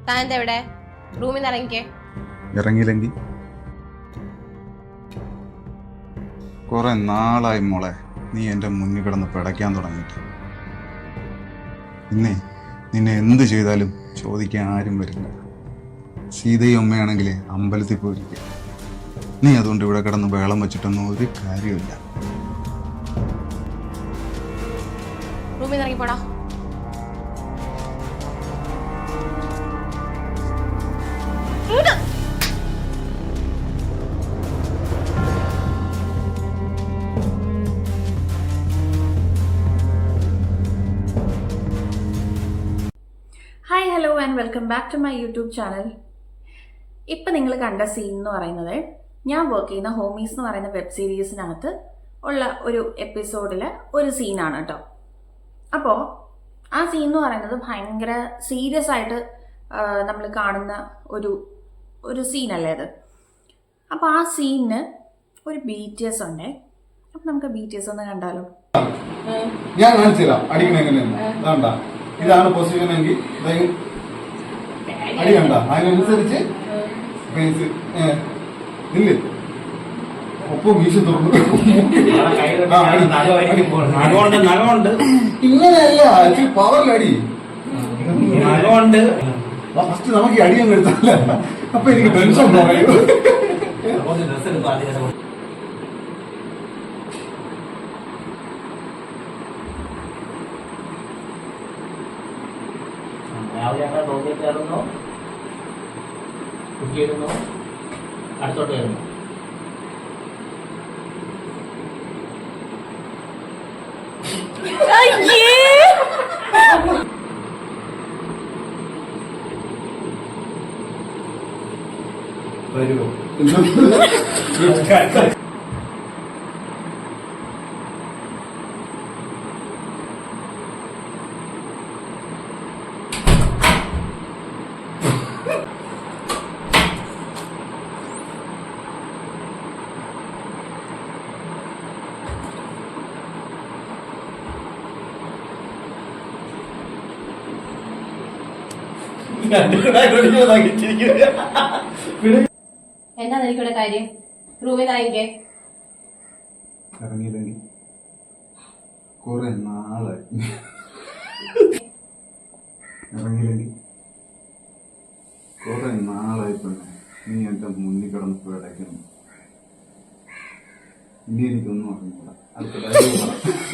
താനെവിടെ റൂമിൽ നിന്ന് ഇറങ്ങിക്കേ. ഇറങ്ങിയില്ലെങ്കിൽ കുറെ നാളായി മോളെ നീ എൻ്റെ മുന്നിൽ കിടന്ന് പിടയ്ക്കാൻ തുടങ്ങിയിട്ട്. ഇന്നേ നിന്നെ എന്ത് ചെയ്താലും ചോദിക്കാൻ ആരും വരില്ല. സീതയും അമ്മയാണെങ്കിൽ അമ്പലത്തിൽ പോയിരിക്കുക. നീ അതുകൊണ്ട് ഇവിടെ കിടന്ന് വേളം വെച്ചിട്ടൊന്നും ഒരു കാര്യമില്ല. റൂമിൽ നിന്ന് ഇറങ്ങിപ്പോടാ. Hi hello and welcome back to my YouTube channel. ഇപ്പം നിങ്ങൾ കണ്ട സീൻ എന്ന് പറയുന്നത് ഞാൻ വർക്ക് ചെയ്യുന്ന ഹോമീസ് എന്ന് പറയുന്ന വെബ് സീരീസിനകത്ത് ഉള്ള ഒരു എപ്പിസോഡിൽ ഒരു സീനാണ് കേട്ടോ. അപ്പോൾ ആ സീൻ എന്ന് പറയുന്നത് ഭയങ്കര സീരിയസ് ആയിട്ട് നമ്മൾ കാണുന്ന ഒരു സീനല്ലേ അത്. അപ്പോൾ ആ സീനിന് ഒരു BTS ഉണ്ടേ. അപ്പം നമുക്ക് BTS ഒന്ന് കണ്ടാലോ? ഞാൻ കാണിച്ചു തരാം അടിക്കണ എങ്ങനെയാണ്. ഇതാണ് പൊസിഷൻ എങ്കിൽ അടി കണ്ട അതിനനുസരിച്ച് ഇല്ല ഒപ്പം വീശി തുറന്നു. ഇങ്ങനെയല്ല പവറിലടി ഫസ്റ്റ് നമുക്ക് അടി അങ്ങ് എടുത്തല്ല. അപ്പൊ എനിക്ക് ടെൻഷൻ പറയൂ. റോഡിൽ കയറുന്നു, കുട്ടിയിടുന്നു, അടുത്തോട്ട് കയറുന്നു. വരുമോ? എന്താ എനിക്കിവിടെ കാര്യം? റൂമിൽ നിന്ന് ഇറങ്ങിക്കേ. ഇറങ്ങിയില്ലെങ്കിൽ കുറെ നാളായി. ഇറങ്ങിയില്ലെങ്കിൽ കുറെ നാളായി പെണ്ണെ നീ എന്റെ മുന്നിൽ കിടന്ന് പിടയ്ക്കുന്നു. ഇനി എനിക്കൊന്നും അറിഞ്ഞൂടാ.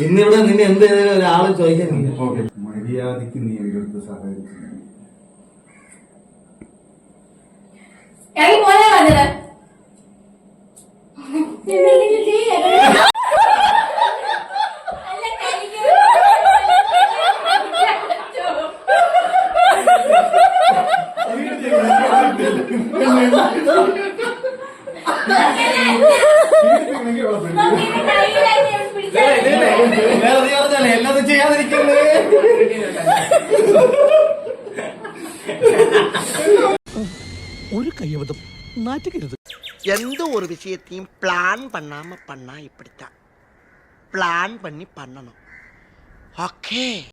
ഇന്നിവിടെ നിന്നെ എന്ത് ഒരാള് ചോദിക്കാൻ ഓക്കെ മര്യാദക്ക് നീ എന്റെ അടുത്ത് സഹകരിച്ചു. ഇറങ്ങി പോയാ പറഞ്ഞത്. എല്ലാം ചെയ്യാതിരിക്കുന്നത് ஒரு கையபதம் நாட்டுக்கிறது. எந்த ஒரு விஷயத்தையும் பிளான் பண்ணாம பண்ணா இப்படித்தான். பிளான் பண்ணி பண்ணணும். ஓகே.